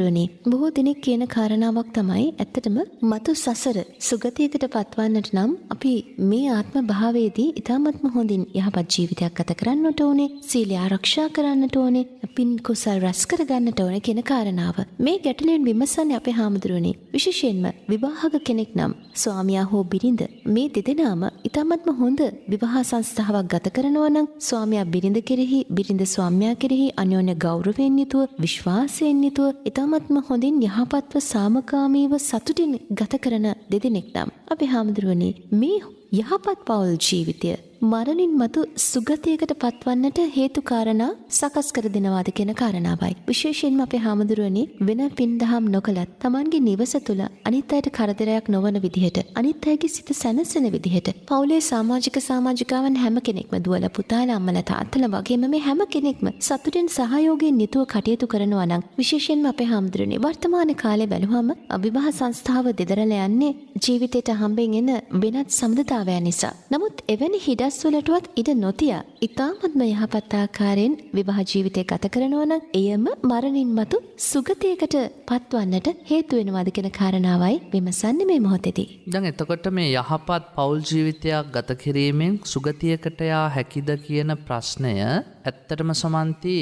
හාමුදුරුවනේ බොහෝ දෙනෙක් කියන කාරණාවක් තමයි ඇත්තටම මතු සසර සුගතියකට පත්වන්නට නම් අපි මේ ආත්ම භාවයේදී ඊ타ත්ම හොඳින් යහපත් ජීවිතයක් ගත කරන්නට ඕනේ, සීලය ආරක්ෂා කරන්නට ඕනේ, පින් කුසල් රැස් කර ගන්නට ඕනේ කියන කාරණාව. මේ ගැටලුවෙන් විමසන්නේ අපේ හාමුදුරුවනේ විශේෂයෙන්ම විවාහක කෙනෙක් නම් ස්වාමියා හෝ බිරිඳ මේ දෙදෙනාම ඊ타ත්ම හොඳ විවාහ සංස්ථාවක් ගත කරනවා නම් ස්වාමියා බිරිඳ කෙරෙහි, බිරිඳ ස්වාමියා කෙරෙහි අන්‍යෝන්‍ය ගෞරවයෙන් යුතුව, විශ්වාසයෙන් යුතුව ඊ타ත්ම හොඳින් යහපත්ව සාමකාමීව සතුටින් ගත කරන දෙදෙනෙක් නම් අපේ හාමුදුරුවනේ මේ යහපත් පෞල් ජීවිතය මරණින් මතු සුගතියකට පත්වන්නට හේතු කාරණා සකස් කර දෙනවාද කියන කාරණාවයි. විශේෂයෙන්ම අපේ හාමුදුරුවනේ වෙන පින්දහම් නොකලත් Tamanගේ නිවස තුල අනිත් අයට කරදරයක් නොවන විදිහට, අනිත් අයගේ සිත සැනසෙන විදිහට පවුලේ සමාජිකාවන් හැම කෙනෙක්ම දුවලා පුතාලා අම්මලා තාත්තලා වගේම මේ හැම කෙනෙක්ම සතුටින් සහයෝගයෙන් යුතුව කටයුතු කරනවා නම් විශේෂයෙන්ම අපේ හාමුදුරුවනේ වර්තමාන කාලේ බැලුවම විවාහ සංස්ථාව දෙදරලා යන්නේ ජීවිතයට හම්බෙන් එන වෙනත් සම්බන්ධතාවයන් නිසා. නමුත් එවැනි හිඩස්වලටවත් ඉඩ නොතිය ඊ타ත්ම යහපත් ආකාරයෙන් විවාහ ජීවිතය ගත කරනවා නම් එයම මරණින් මතු සුගතියකට පත්වන්නට හේතු වෙනවාද කියන කාරණාවයි විමසන්නේ මේ මොහොතේදී. දැන් එතකොට මේ යහපත් පෞල් ජීවිතයක් ගත කිරීමෙන් සුගතියකට යා හැකිද කියන ප්‍රශ්නය ඇත්තටම සමන්ති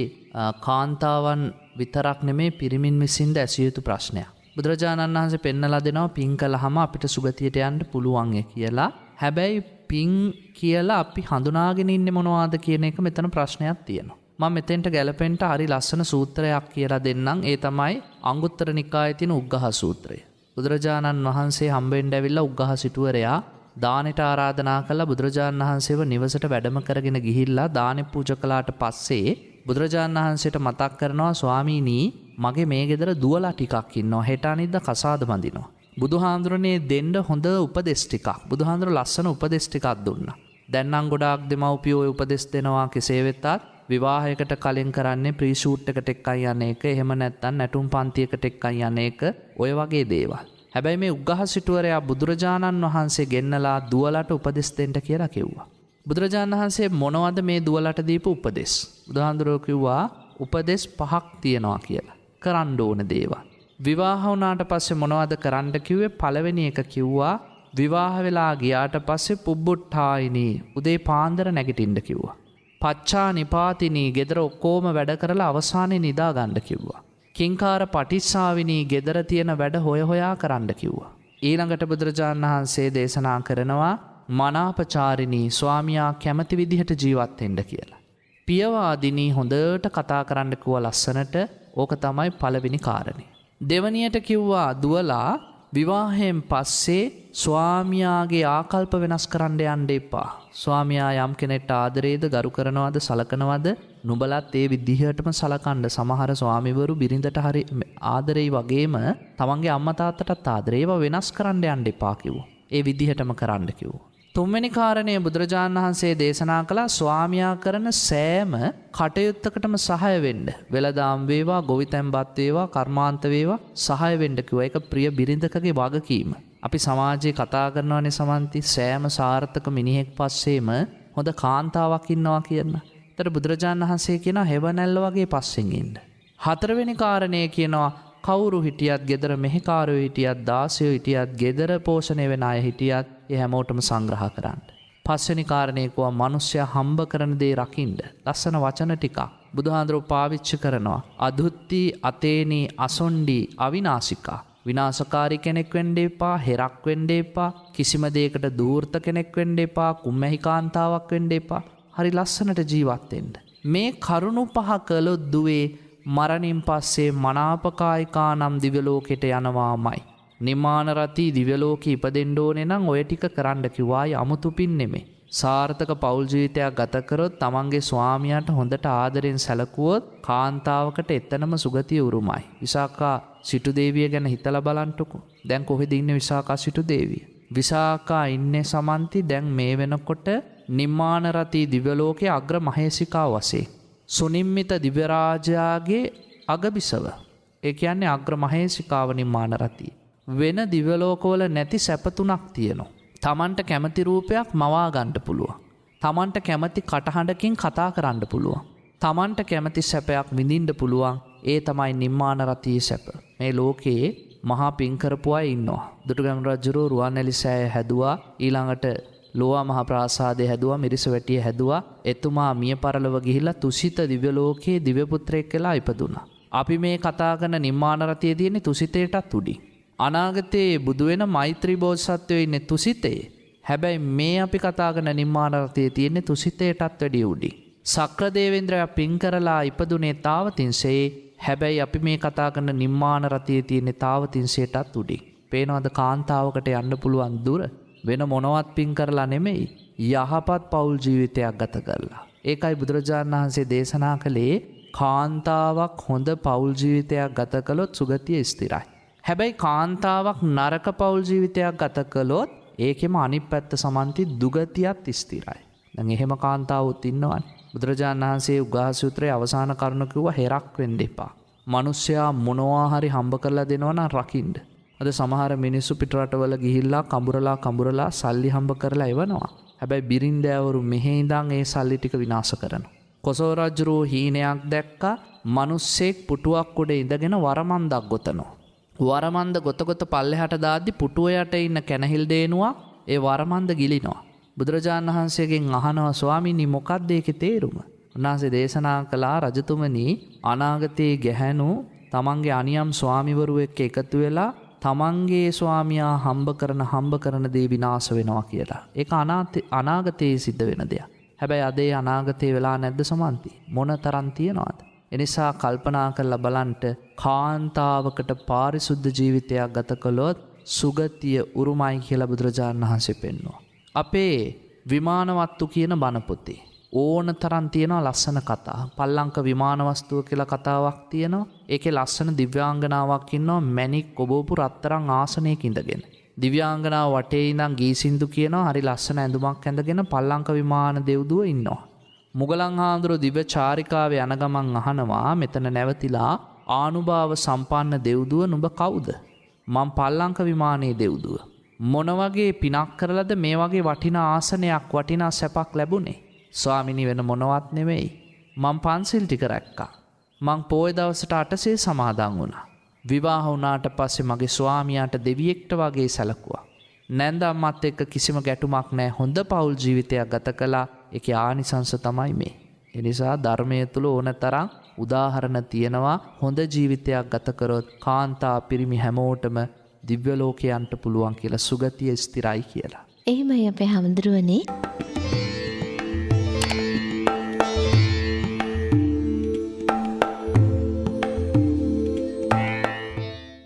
කාන්තාවන් විතරක් නෙමේ පිරිමින් විසින්ද ඇසිය යුතු ප්‍රශ්නයක්. බුදුරජාණන් වහන්සේ පෙන්නලා දෙනවා පින් කළාම අපිට සුගතියට යන්න පුළුවන් කියලා. හැබැයි පින් කියලා අපි හඳුනාගෙන ඉන්නේ මොනවද කියන එක මෙතන ප්‍රශ්නයක් තියෙනවා. මම මෙතෙන්ට ගැලපෙන්න හරි ලස්සන සූත්‍රයක් කියලා දෙන්නම්. ඒ තමයි අංගුත්තර නිකායේ තියෙන උග්ඝහ සූත්‍රය. බුදුරජාණන් වහන්සේ හම්බෙන්න ඇවිල්ලා උග්ඝහ සිටුවරයා දානෙට ආරාධනා කළා. බුදුරජාණන් වහන්සේව නිවසට වැඩම කරගෙන ගිහිල්ලා දානෙ පූජා කළාට පස්සේ බුදුරජාණන් වහන්සේට මතක් කරනවා ස්වාමීනි මගේ මේ ගෙදර දුවලා ටිකක් ඉන්නවා. හෙට අනිද්දා කසාද බඳිනවා. බුදුහාඳුරනේ දෙන්න හොඳ උපදෙස් ටිකක්. බුදුහාඳුර ලස්සන උපදෙස් ටිකක් දුන්නා. දැන් නම් ගොඩාක් දෙමව්පියෝ ඔය උපදෙස් දෙනවා කෙසේ වෙතත් විවාහයකට කලින් කරන්නේ ප්‍රී ෂූට් එකට එක්කන් යන එක. එහෙම නැත්නම් නැටුම් පන්තියකට එක්කන් යන එක. ඔය වගේ දේවල්. හැබැයි මේ උග්ඝහ සිටුවරයා බුදුරජාණන් වහන්සේ ගෙන්නලා දුවලට උපදෙස් දෙන්න කියලා කිව්වා. බුදුරජාණන් වහන්සේ මොනවද මේ දුවලට දීපු උපදෙස්? බුදුහාඳුරෝ කිව්වා උපදෙස් 5ක් තියනවා කියලා. කරන්න ඕන දේවල්. විවාහ වුණාට පස්සේ මොනවද කරන්න කිව්වේ? පළවෙනි එක කිව්වා විවාහ වෙලා ගියාට පස්සේ පුබ්බුට්ඨායිනී උදේ පාන්දර නැගිටින්න කිව්වා. පච්චා නිපාතිනී ගෙදර ඔක්කොම වැඩ කරලා අවසානයේ නිදා ගන්න කිව්වා. කිංකාර පටිස්සාවිනී ගෙදර තියෙන වැඩ හොයා කරන්න කිව්වා. ඊළඟට බුදුරජාණන් වහන්සේ දේශනා කරනවා මනාපචාරිනී ස්වාමියා කැමති විදිහට ජීවත් වෙන්න කියලා. පියවාදිනී හොඳට කතා කරන්න කිව්වා ලස්සනට. ඕක තමයි පළවෙනි කාරණේ. දෙවනියට කිව්වා දුවලා විවාහයෙන් පස්සේ ස්වාමියාගේ ආකල්ප වෙනස් කරන්න යන්න එපා. ස්වාමියා යම් කෙනෙක්ට ආදරේද ගරු කරනවද සලකනවද නුඹලත් ඒ විදිහටම සලකන්න. සමහර ස්වාමිවරු බිරිඳට හරි ආදරේ වගේම තමන්ගේ අම්මා තාත්තටත් ආදරේ. ඒවා වෙනස් කරන්න යන්න එපා කිව්වා. ඒ විදිහටම කරන්න කිව්වා. තුන්වෙනි කාරණය බුදුරජාණන් වහන්සේ දේශනා කළා ස්වාමියා කරන සෑම කටයුත්තකටම සහාය වෙන්න. වෙළදාම් වේවා, ගොවිතැන්පත් වේවා, කර්මාන්ත වේවා සහාය වෙන්න කිව්වා. ඒක ප්‍රිය බිරිඳකගේ වගකීම. අපි සමාජයේ කතා කරනවානේ සමන්ති සෑම සාර්ථක මිනිහෙක් පස්සේම හොඳ කාන්තාවක් ඉන්නවා කියන. ඒතර බුදුරජාණන් වහන්සේ කියනවා හෙවණැල්ල වගේ පස්සෙන් ඉන්න. හතරවෙනි කාරණය කියනවා කවුරු හිටියත් ගෙදර මෙහෙකාරයෝ හිටියත් දාසයෝ හිටියත් ගෙදර පෝෂණය වෙන අය හිටියත් ඒ හැමෝටම සංග්‍රහ කරන්න. පස්වෙනි කාරණේ කෝ මිනිස්සයා හම්බ කරන දේ රකින්න. ලස්සන වචන ටිකක් බුදුහාඳුරෝ පාවිච්චි කරනවා. අදුත්ති අතේනි අසොණ්ඩි අවිනාශිකා. විනාශකාරී කෙනෙක් වෙන්න එපා, හෙරක් වෙන්න එපා, කිසිම දෙයකට දූර්ත කෙනෙක් වෙන්න එපා, කුම්මැහි කාන්තාවක් වෙන්න එපා. හරි ලස්සනට ජීවත් වෙන්න. මේ කරුණු පහ කළොත් දුවේ මරණින් පස්සේ මනාපකායිකා නම් දිව්‍ය ලෝකෙට යනවාමයි. නිමාන රති දිව්‍ය ලෝකෙ ඉපදෙන්න ඕනේ නම් ඔය ටික කරන්න කිව්වා. අමුතු පින් නෙමෙයි. සාර්ථක පෞල් ජීවිතයක් ගත කරොත් තමන්ගේ ස්වාමියාට හොඳට ආදරෙන් සැලකුවොත් කාන්තාවකට එතනම සුගතිය උරුමයි. විසාකා සිටු දේවිය ගැන හිතලා බලන්නකෝ. දැන් කොහෙද ඉන්නේ විසාකා සිටු දේවිය? විසාකා ඉන්නේ සමන්ති දැන් මේ වෙනකොට නිමාන රති දිව්‍ය ලෝකයේ අග්‍ර මහේසිකා වශයෙන්. සුනිම්මිත දිව්‍ය රාජයාගේ අගබිසව. ඒ කියන්නේ අග්‍ර මහේසිකාව නිමාන රති. වෙන දිව්‍ය ලෝකවල නැති සැප තුනක් තියෙනවා. තමන්ට කැමති රූපයක් මවා ගන්න පුළුවන්. තමන්ට කැමති කටහඬකින් කතා කරන්න පුළුවන්. තමන්ට කැමති සැපයක් විඳින්න පුළුවන්. ඒ තමයි නිම්මාන රතියේ සැප. මේ ලෝකයේ මහා පින් කරපු අය ඉන්නවා. දුටුගැමුණු රජුරෝ රුවන්වැලිසෑය හැදුවා. ඊළඟට ලෝවා මහ ප්‍රාසාදය හැදුවා. මිරිසවැටිය හැදුවා. එතුමා මිය පරලොව ගිහිල්ලා තුසිත දිව්‍ය ලෝකයේ දිව්‍ය පුත්‍රයෙක් වෙලා ඉපදුනා. අපි මේ කතා කරන නිම්මාන රතියේ තියෙන්නේ තුසිතේටත් උඩින්. අනාගතයේ බුදු වෙන මෛත්‍රී බෝධිසත්වයෝ ඉන්නේ තුසිතේ. හැබැයි මේ අපි කතා කරන නිම්මාන රතියේ තියෙන්නේ තුසිතේටත් වැඩිය උඩින්. සක්‍ර දේවේන්ද්‍රයා පින් කරලා ඉපදුනේ තාවතින්සේ. හැබැයි අපි මේ කතා කරන නිම්මාන රතියේ තියෙන්නේ තාවතින්සේටත් උඩින්. පේනවද කාන්තාවකට යන්න පුළුවන් දුර? වෙන මොනවත් පින් කරලා නෙමෙයි. යහපත් පෞල් ජීවිතයක් ගත කරලා. ඒකයි බුදුරජාණන් වහන්සේ දේශනා කළේ කාන්තාවක් හොඳ පෞල් ජීවිතයක් ගත කළොත් සුගතිය ස්ථිරයි. හැබැයි කාන්තාවක් නරක පෞල් ජීවිතයක් ගත කළොත් ඒකෙම අනිත් පැත්ත සමන්ති දුගතියත් ස්ථිරයි. දැන් එහෙම කාන්තාවොත් ඉන්නවනේ. බුදුරජාණන් වහන්සේ උග්ඝහ සූත්‍රයේ අවසාන කරුණ කිව්වා හෙරක් වෙන්න එපා. මිනිස්සයා මොනවා හරි හම්බ කරලා දෙනවා නම් රකින්න. අද සමහර මිනිස්සු පිටරටවල ගිහිල්ලා කඹරලා සල්ලි හම්බ කරලා එවනවා. හැබැයි බිරින්දෑවරු මෙහෙ ඉඳන් ඒ සල්ලි ටික විනාශ කරනවා. කොසල් රජුරෝ හීනයක් දැක්කා. මිනිස්සෙක් පුටුවක් උඩ ඉඳගෙන වරමන්දක් ගොතනවා. වරමන්ද ගොත පල්ලෙහාට දාද්දි පුටුව යට ඉන්න කැනහිල් දේනුවා ඒ වරමන්ද ගිලිනවා. බුදුරජාණන් වහන්සේගෙන් අහනවා ස්වාමීනි මොකක්ද ඒකේ තේරුම? උන්වහන්සේ දේශනා කළා රජතුමනි අනාගතයේ ගැහැණු තමන්ගේ අනියම් ස්වාමිවරු එක්ක එකතු වෙලා තමන්ගේ ස්වාමියා හම්බ කරන දේ විනාශ වෙනවා කියලා. ඒක අනාගතයේ සිද්ධ වෙන දෙයක්. හැබැයි අද ඒ අනාගතේ වෙලා නැද්ද සමන්ති? මොන තරම් තියනවද? එනිසා කල්පනා කරලා බලන්න කාන්තාවකට පාරිශුද්ධ ජීවිතයක් ගත කළොත් සුගතිය උරුමයි කියලා බුදුරජාණන් වහන්සේ පෙන්වනවා. අපේ විමානවත්තු කියන බණ පොතේ ඕන තරම් තියෙනවා ලස්සන කතා. පල්ලංක විමානවස්තුව කියලා කතාවක් තියෙනවා. ඒකේ ලස්සන දිව්‍යාංගනාවක් ඉන්නවා මැණික් ඔබවපු රත්තරන් ආසනයක ඉඳගෙන. දිව්‍යාංගනාව වටේ ඉඳන් ගීසින්දු කියනවා හරි ලස්සන ඇඳුමක් ඇඳගෙන පල්ලංක විමාන දෙව්දුව ඉන්නවා. මුගලන් හාමුදුරුවෝ දිව්‍ය චාරිකාවේ යන ගමන් අහනවා මෙතන නැවතිලා ආනුභාව සම්පන්න දෙව්දුව නුඹ කවුද? මම පල්ලංක විමානයේ දෙව්දුව. මොන වගේ පිනක් කරලාද මේ වගේ වටිනා ආසනයක් වටිනා සැපක් ලැබුණේ? ස්වාමිනී වෙන මොනවත් නෙමෙයි. මං පන්සිල් ටික රැක්කා. මං පොය දවසට 800 සමාදන් වුණා. විවාහ වුණාට පස්සේ මගේ ස්වාමියාට දෙවියෙක්ට වගේ සැලකුවා. නැන්ද අම්මත් එක්ක කිසිම ගැටුමක් නැහැ. හොඳ පෞල් ජීවිතයක් ගත කළා. ඒකේ ආනිසංස තමයි මේ. ඒ නිසා ධර්මයේ තුල ඕනතරම් උදාහරණ තියෙනවා. හොඳ ජීවිතයක් ගත කරොත් කාන්තා පිරිමි හැමෝටම දිව්‍ය ලෝකයන්ට පුළුවන් කියලා සුගතිය ස්ථිරයි කියලා. එහෙමයි අපේ හැමදෙරුවනේ.